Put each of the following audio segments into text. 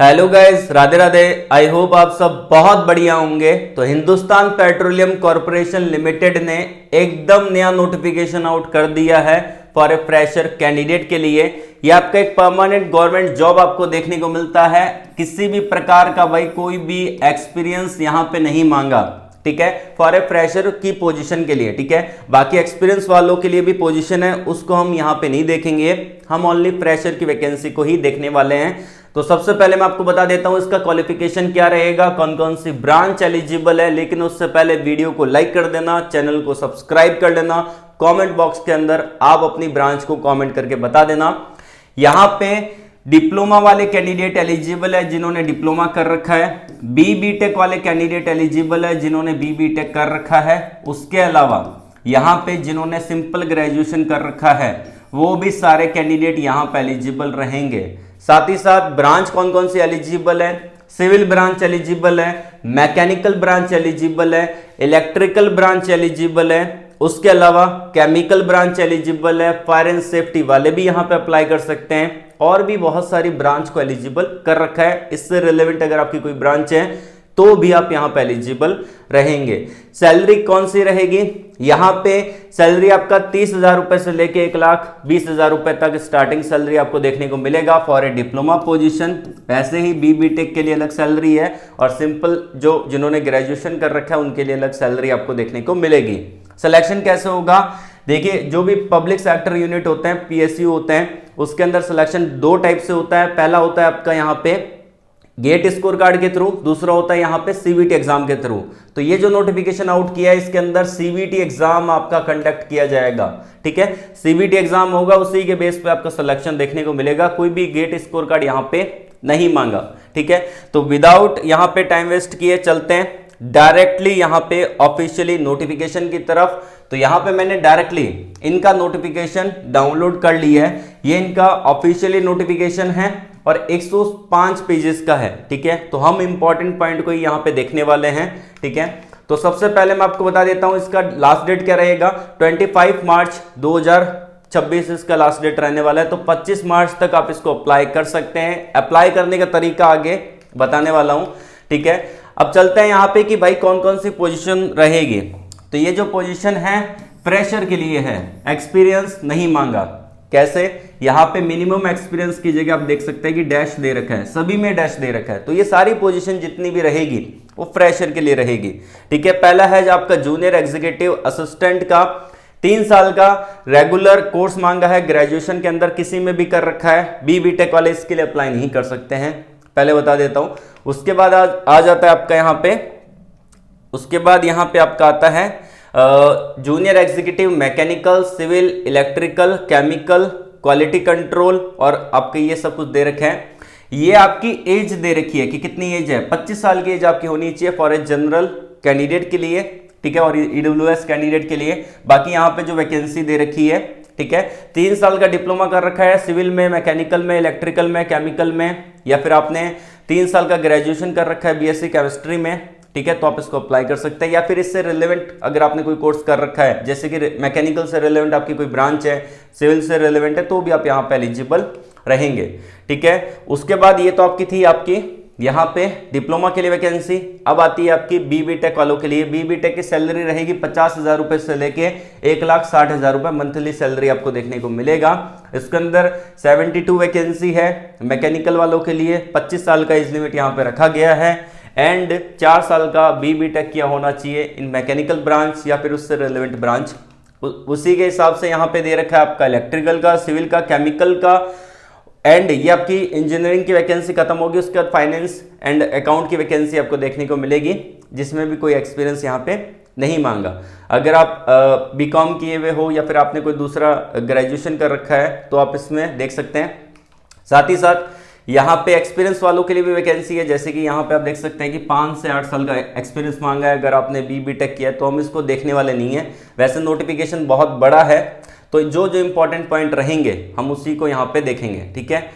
Hello guys, Radhe Radhe. I hope आप सब बहुत बढ़िया होंगे। तो हिंदुस्तान पेट्रोलियम कॉर्पोरेशन लिमिटेड ने एकदम नया नोटिफिकेशन आउट कर दिया है फॉर ए फ्रेशर कैंडिडेट के लिए। ये आपका एक परमानेंट गवर्नमेंट जॉब आपको देखने को मिलता है। किसी भी प्रकार का भाई कोई भी एक्सपीरियंस यहाँ पे नहीं मांगा, ठीक है, फॉर ए फ्रेशर की पोजीशन के लिए, ठीक है। बाकी एक्सपीरियंस वालों के लिए भी पोजीशन है, उसको हम यहाँ पे नहीं देखेंगे, हम ओनली फ्रेशर की वैकेंसी को ही देखने वाले हैं। तो सबसे पहले मैं आपको बता देता हूं इसका क्वालिफिकेशन क्या रहेगा, कौन कौन सी ब्रांच एलिजिबल है। लेकिन उससे पहले वीडियो को लाइक कर देना, चैनल को सब्सक्राइब कर लेना, कमेंट बॉक्स के अंदर आप अपनी ब्रांच को कमेंट करके बता देना। यहां पे डिप्लोमा वाले कैंडिडेट एलिजिबल है जिन्होंने डिप्लोमा कर रखा है, बीटेक वाले कैंडिडेट एलिजिबल है जिन्होंने बीटेक कर रखा है। उसके अलावा यहां पे जिन्होंने सिंपल ग्रेजुएशन कर रखा है वो भी सारे कैंडिडेट यहां पे एलिजिबल रहेंगे। साथ ही साथ ब्रांच कौन कौन सी एलिजिबल है, सिविल ब्रांच एलिजिबल है, मैकेनिकल ब्रांच एलिजिबल है, इलेक्ट्रिकल ब्रांच एलिजिबल है, उसके अलावा केमिकल ब्रांच एलिजिबल है, फायर एंड सेफ्टी वाले भी यहां पे अप्लाई कर सकते हैं, और भी बहुत सारी ब्रांच को एलिजिबल कर रखा है। इससे रिलेवेंट अगर आपकी कोई ब्रांच है तो भी आप यहां पे एलिजिबल रहेंगे। सैलरी कौन सी रहेगी, यहां पे सैलरी आपका 30,000 रुपए से लेके 1,20,000 रुपए तक स्टार्टिंग सैलरी आपको देखने को मिलेगा फॉर ए डिप्लोमा पोजीशन। ऐसे ही बीटेक के लिए अलग सैलरी है और सिंपल जो जिन्होंने ग्रेजुएशन कर रखा है उनके लिए अलग सैलरी आपको देखने को मिलेगी। सिलेक्शन कैसे होगा, देखिए जो भी पब्लिक सेक्टर यूनिट होते हैं, पीएसयू होते हैं, उसके अंदर सिलेक्शन दो टाइप से होता है। पहला होता है आपका यहाँ पे गेट स्कोर कार्ड के थ्रू, दूसरा होता है यहाँ पे सीबीटी एग्जाम के थ्रू। तो ये जो नोटिफिकेशन आउट किया है इसके अंदर सीबीटी एग्जाम आपका कंडक्ट किया जाएगा, ठीक है। सीबीटी एग्जाम होगा, उसी के बेस पे आपका सिलेक्शन देखने को मिलेगा। कोई भी गेट स्कोर कार्ड यहाँ पे नहीं मांगा, ठीक है। तो विदाउट यहाँ पे टाइम वेस्ट किए चलते हैं डायरेक्टली यहाँ पे ऑफिशियली नोटिफिकेशन की तरफ। तो यहाँ पे मैंने डायरेक्टली इनका नोटिफिकेशन डाउनलोड कर लिया है। ये इनका ऑफिशियली नोटिफिकेशन है और 105 पेजेस का है, ठीक है। तो हम इंपॉर्टेंट पॉइंट को यहाँ पे देखने वाले हैं, ठीक है। तो सबसे पहले मैं आपको बता देता हूं इसका लास्ट डेट क्या रहेगा। 25 मार्च 2026 इसका लास्ट डेट रहने वाला है। तो 25 मार्च तक आप इसको अप्लाई कर सकते हैं। अप्लाई करने का तरीका आगे बताने वाला हूं, ठीक है। अब चलते हैं यहाँ पे कि भाई कौन कौन सी पोजीशन रहेगी। तो ये जो पोजीशन है फ्रेशर के लिए है, एक्सपीरियंस नहीं मांगा। कैसे, यहाँ पे मिनिमम एक्सपीरियंस की जगह आप देख सकते हैं कि डैश दे रखा है, सभी में डैश दे रखा है। तो ये सारी पोजीशन जितनी भी रहेगी वो फ्रेशर के लिए रहेगी, ठीक है। पहला है जो आपका जूनियर एग्जीक्यूटिव असिस्टेंट का 3 साल का रेगुलर कोर्स मांगा है, ग्रेजुएशन के अंदर किसी में भी कर रखा है। बीटेक वाले इसके लिए अप्लाई नहीं कर सकते हैं, पहले बता देता हूं। उसके बाद आ जाता है आपका यहाँ पे, उसके बाद यहाँ पे आपका आता है junior executive mechanical, civil, electrical, chemical, quality control, और आपके ये सब कुछ दे रखे हैं। ये आपकी एज दे रखी है कि कितनी एज है, 25 साल की एज आपकी होनी चाहिए फॉर ए जनरल कैंडिडेट के लिए, ठीक है, और ईडब्ल्यूएस कैंडिडेट के लिए। बाकी यहाँ पे जो वैकेंसी दे रखी है, ठीक है, 3 साल का डिप्लोमा कर रखा है सिविल में, मैकेनिकल में, इलेक्ट्रिकल में, केमिकल में, या फिर आपने 3 साल का ग्रेजुएशन कर रखा है बीएससी केमिस्ट्री में, ठीक है, तो आप इसको अप्लाई कर सकते हैं। या फिर इससे रिलेवेंट अगर आपने कोई कोर्स कर रखा है, जैसे कि मैकेनिकल से रिलेवेंट आपकी कोई ब्रांच है, सिविल से रिलेवेंट है, तो भी आप यहाँ पे एलिजिबल रहेंगे, ठीक है। उसके बाद ये तो आपकी थी आपकी यहाँ पे डिप्लोमा के लिए वैकेंसी। अब आती है आपकी बीटेक वालों के लिए। बीटेक की सैलरी रहेगी 50,000 रुपए से लेके 1,60,000 रुपए मंथली सैलरी आपको देखने को मिलेगा। इसके अंदर 72 वैकेंसी है मैकेनिकल वालों के लिए। 25 साल का एज लिमिट यहाँ पे रखा गया है एंड 4 साल का बीटेक किया होना चाहिए इन मैकेनिकल ब्रांच या फिर उससे रिलेवेंट ब्रांच। उसी के हिसाब से यहाँ पे दे रखा है आपका इलेक्ट्रिकल का, सिविल का, केमिकल का, एंड ये आपकी इंजीनियरिंग की वैकेंसी खत्म होगी। उसके बाद फाइनेंस एंड अकाउंट की वैकेंसी आपको देखने को मिलेगी, जिसमें भी कोई एक्सपीरियंस यहाँ पे नहीं मांगा। अगर आप बीकॉम किए हुए हो या फिर आपने कोई दूसरा ग्रेजुएशन कर रखा है तो आप इसमें देख सकते हैं। साथ ही साथ यहाँ पे एक्सपीरियंस वालों के लिए भी वैकेंसी है, जैसे कि यहाँ पे आप देख सकते हैं कि 5 से 8 साल का एक्सपीरियंस मांगा है। अगर आपने बीटेक किया है तो हम इसको देखने वाले नहीं है। वैसे नोटिफिकेशन बहुत बड़ा है, तो जो जो इंपॉर्टेंट पॉइंट रहेंगे हम उसी को यहाँ पे देखेंगे, ठीक है।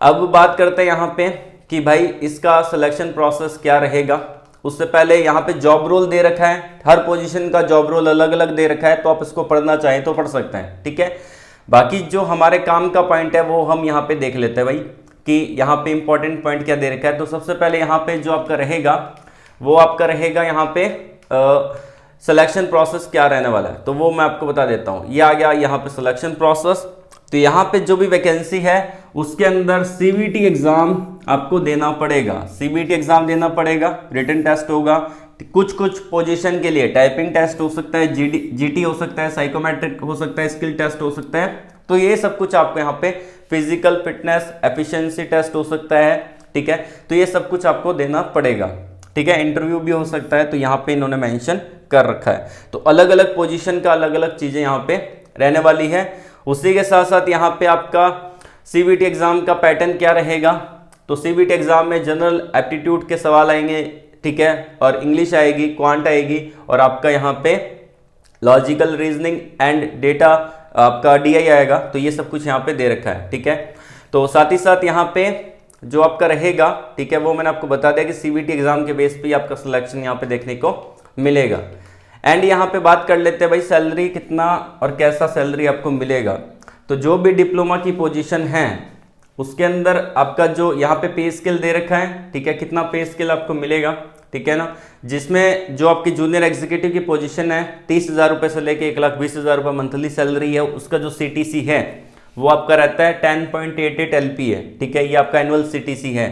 अब बात करते हैं यहाँ पे कि भाई इसका सिलेक्शन प्रोसेस क्या रहेगा। उससे पहले यहाँ पे जॉब रोल दे रखा है, हर पोजीशन का जॉब रोल अलग अलग दे रखा है, तो आप इसको पढ़ना चाहें तो पढ़ सकते हैं, ठीक है। बाकी जो हमारे काम का पॉइंट है वो हम यहाँ पे देख लेते हैं भाई कि यहाँ पे इंपॉर्टेंट पॉइंट क्या दे रखा है। तो सबसे पहले यहाँ पे जो आपका रहेगा वो आपका रहेगा यहाँ पे सिलेक्शन प्रोसेस क्या रहने वाला है, तो वो मैं आपको बता देता हूँ। ये आ गया यहाँ पे सिलेक्शन प्रोसेस। तो यहाँ पे जो भी वैकेंसी है उसके अंदर सीबीटी एग्जाम आपको देना पड़ेगा, सीबीटी एग्जाम देना पड़ेगा, रिटन टेस्ट होगा। कुछ कुछ पोजीशन के लिए टाइपिंग टेस्ट हो सकता है, जीटी हो सकता है, साइकोमेट्रिक हो सकता है, स्किल टेस्ट हो सकता है। तो ये सब कुछ आपको यहाँ पे फिजिकल फिटनेस एफिशिएंसी टेस्ट हो सकता है, ठीक है। तो ये सब कुछ आपको देना पड़ेगा, ठीक है। इंटरव्यू भी हो सकता है, तो यहाँ पे इन्होंने मेंशन कर रखा है। तो अलग अलग पोजीशन का अलग अलग चीजें यहाँ पे रहने वाली है। उसी के साथ साथ यहाँ पे आपका सीबीटी एग्जाम का पैटर्न क्या रहेगा, तो सीबीटी एग्जाम में जनरल एप्टीट्यूड के सवाल आएंगे, ठीक है, और इंग्लिश आएगी, क्वांट आएगी, और आपका यहाँ पे लॉजिकल रीजनिंग एंड डेटा आपका डीआई आएगा। तो ये सब कुछ यहाँ पे दे रखा है, ठीक है। तो साथ ही साथ यहाँ पे जो आपका रहेगा, ठीक है, वो मैंने आपको बता दिया कि सीबीटी एग्जाम के बेस पे आपका सिलेक्शन यहाँ पे देखने को मिलेगा। एंड यहाँ पे बात कर लेते हैं भाई सैलरी कितना और कैसा सैलरी आपको मिलेगा। तो जो भी डिप्लोमा की पोजीशन है उसके अंदर आपका जो यहाँ पे पे स्केल दे रखा है, ठीक है, कितना पे स्केल आपको मिलेगा, ठीक है ना, जिसमें जो आपकी जूनियर एग्जीक्यूटिव की पोजीशन है 30,000 रुपये से लेके 1,20,000 रुपये मंथली सैलरी है, उसका जो सीटीसी है वो आपका रहता है 10.88 LP है, ठीक है। ये आपका एनुअल सीटीसी है,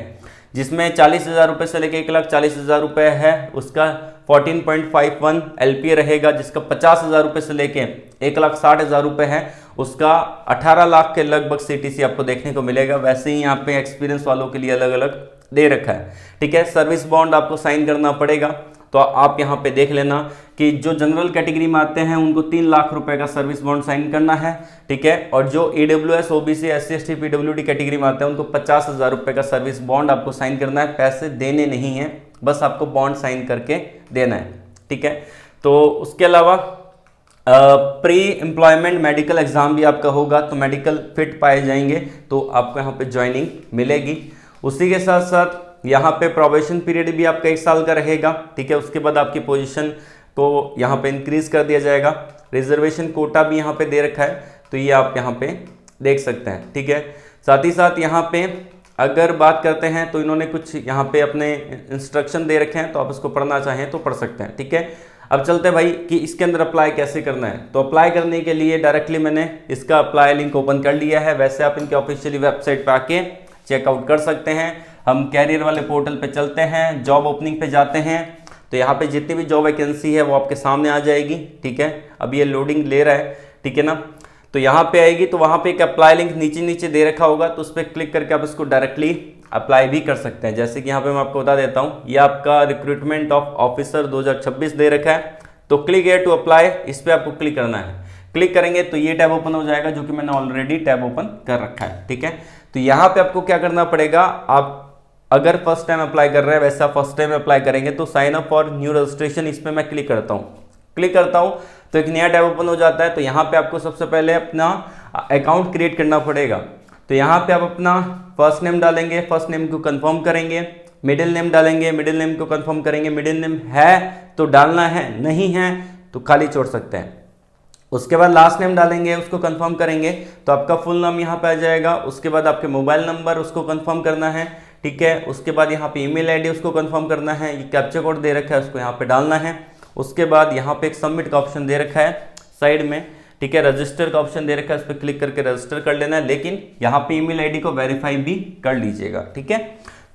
जिसमें 40,000 रुपये से लेके 1,40,000 रुपये है, उसका 14.51 LPA रहेगा, जिसका 50,000 रुपये से लेके 1,60,000 रुपये है, उसका 18 लाख के लगभग सीटीसी आपको देखने को मिलेगा। वैसे ही यहाँ पे एक्सपीरियंस वालों के लिए अलग अलग दे रखा है, ठीक है। सर्विस बॉन्ड आपको साइन करना पड़ेगा। तो आप यहाँ पे देख लेना कि जो जनरल कैटेगरी में आते हैं उनको 3 लाख रुपए का सर्विस बॉन्ड साइन करना है, ठीक है, और जो EWS OBC SC ST PWD category में आते हैं उनको 50,000 रुपए का सर्विस बॉन्ड आपको साइन करना है। पैसे देने नहीं है, बस आपको बॉन्ड साइन करके देना है, ठीक है। तो उसके अलावा प्री एम्प्लॉयमेंट मेडिकल एग्जाम भी आपका होगा, तो मेडिकल फिट पाए जाएंगे तो आपको यहाँ पे ज्वाइनिंग मिलेगी। उसी के साथ साथ यहाँ पे प्रोबेशन पीरियड भी आपका 1 साल का रहेगा, ठीक है। उसके बाद आपकी पोजीशन को यहाँ पे इंक्रीज कर दिया जाएगा। रिजर्वेशन कोटा भी यहाँ पे दे रखा है, तो ये आप यहाँ पे देख सकते हैं, ठीक है। साथ ही साथ यहाँ पे अगर बात करते हैं तो इन्होंने कुछ यहाँ पे अपने इंस्ट्रक्शन दे रखे हैं, तो आप इसको पढ़ना चाहें तो पढ़ सकते हैं, ठीक है। अब चलते हैं भाई कि इसके अंदर अप्लाई कैसे करना है। तो अप्लाई करने के लिए डायरेक्टली मैंने इसका अप्लाई लिंक ओपन कर लिया है। वैसे आप इनके ऑफिशियली वेबसाइट पे आके चेकआउट कर सकते हैं। हम कैरियर वाले पोर्टल पे चलते हैं, जॉब ओपनिंग पे जाते हैं, तो यहाँ पे जितनी भी जॉब वैकेंसी है वो आपके सामने आ जाएगी, ठीक है। अब ये लोडिंग ले रहा है, ठीक है ना। तो यहाँ पे आएगी तो वहाँ पे एक अप्लाई लिंक नीचे नीचे दे रखा होगा, तो उस पर क्लिक करके आप इसको डायरेक्टली अप्लाई भी कर सकते हैं। जैसे कि यहाँ पे मैं आपको बता देता हूँ, ये आपका रिक्रूटमेंट ऑफ ऑफिसर 2026 दे रखा है। तो क्लिक है टू अप्लाई, इस पर आपको क्लिक करना है। क्लिक करेंगे तो ये टैब ओपन हो जाएगा, जो कि मैंने ऑलरेडी टैब ओपन कर रखा है, ठीक है। तो यहाँ पे आपको क्या करना पड़ेगा, आप अगर फर्स्ट टाइम अप्लाई कर रहे हैं, वैसा फर्स्ट टाइम अप्लाई करेंगे तो sign up for new registration, इस पर मैं क्लिक करता हूँ। क्लिक करता हूँ तो एक नया टैब ओपन हो जाता है। तो यहाँ पे आपको सबसे पहले अपना अकाउंट क्रिएट करना पड़ेगा। तो यहाँ पे आप अपना फर्स्ट नेम डालेंगे, फर्स्ट नेम को कंफर्म करेंगे, मिडिल नेम डालेंगे, मिडिल नेम को कंफर्म करेंगे, मिडिल नेम है तो डालना है, नहीं है तो खाली छोड़ सकते हैं। उसके बाद लास्ट नेम डालेंगे, उसको कंफर्म करेंगे तो आपका फुल नाम यहाँ पे आ जाएगा। उसके बाद आपके मोबाइल नंबर उसको कंफर्म करना है, ठीक है। उसके बाद यहाँ पे ईमेल आईडी उसको कंफर्म करना है, ये कैप्चा कोड दे रखा है उसको यहाँ पे डालना है। उसके बाद यहाँ पे एक सबमिट का ऑप्शन दे रखा है साइड में, ठीक है, रजिस्टर का ऑप्शन दे रखा है, उस पर क्लिक करके रजिस्टर कर लेना है। लेकिन यहाँ पे ईमेल आईडी को वेरीफाई भी कर लीजिएगा, ठीक है।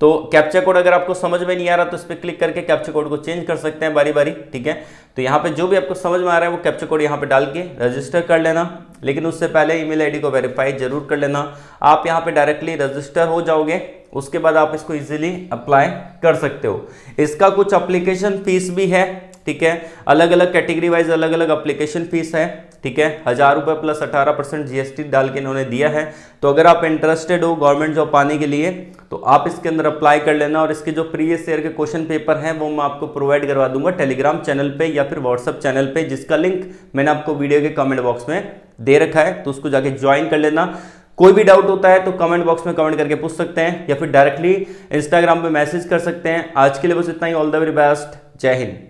तो कैप्चा कोड अगर आपको समझ में नहीं आ रहा तो इस पर क्लिक करके कैप्चा कोड को चेंज कर सकते हैं बारी बारी, ठीक है। तो यहाँ पे जो भी आपको समझ में आ रहा है वो कैप्चा कोड यहाँ पे डाल के रजिस्टर कर लेना, लेकिन उससे पहले ईमेल आईडी को वेरीफाई जरूर कर लेना। आप यहाँ पे डायरेक्टली रजिस्टर हो जाओगे, उसके बाद आप इसको इजीली अप्लाई कर सकते हो। इसका कुछ एप्लीकेशन फीस भी है, ठीक है, अलग अलग कैटेगरी वाइज अलग अलग एप्लीकेशन फीस है, ठीक है। 1,000 रुपये प्लस 18% GST डाल के इन्होंने दिया है। तो अगर आप इंटरेस्टेड हो गवर्नमेंट जॉब पाने के लिए तो आप इसके अंदर अप्लाई कर लेना। और इसके जो प्रीवियस ईयर के क्वेश्चन पेपर हैं वो मैं आपको प्रोवाइड करवा दूंगा टेलीग्राम चैनल पे या फिर व्हाट्सएप चैनल पे, जिसका लिंक मैंने आपको वीडियो के कमेंट बॉक्स में दे रखा है, तो उसको जाके ज्वाइन कर लेना। कोई भी डाउट होता है तो कमेंट बॉक्स में कमेंट करके पूछ सकते हैं या फिर डायरेक्टली इंस्टाग्राम पे मैसेज कर सकते हैं। आज के लिए बस इतना ही। ऑल द वेरी बेस्ट, जय हिंद।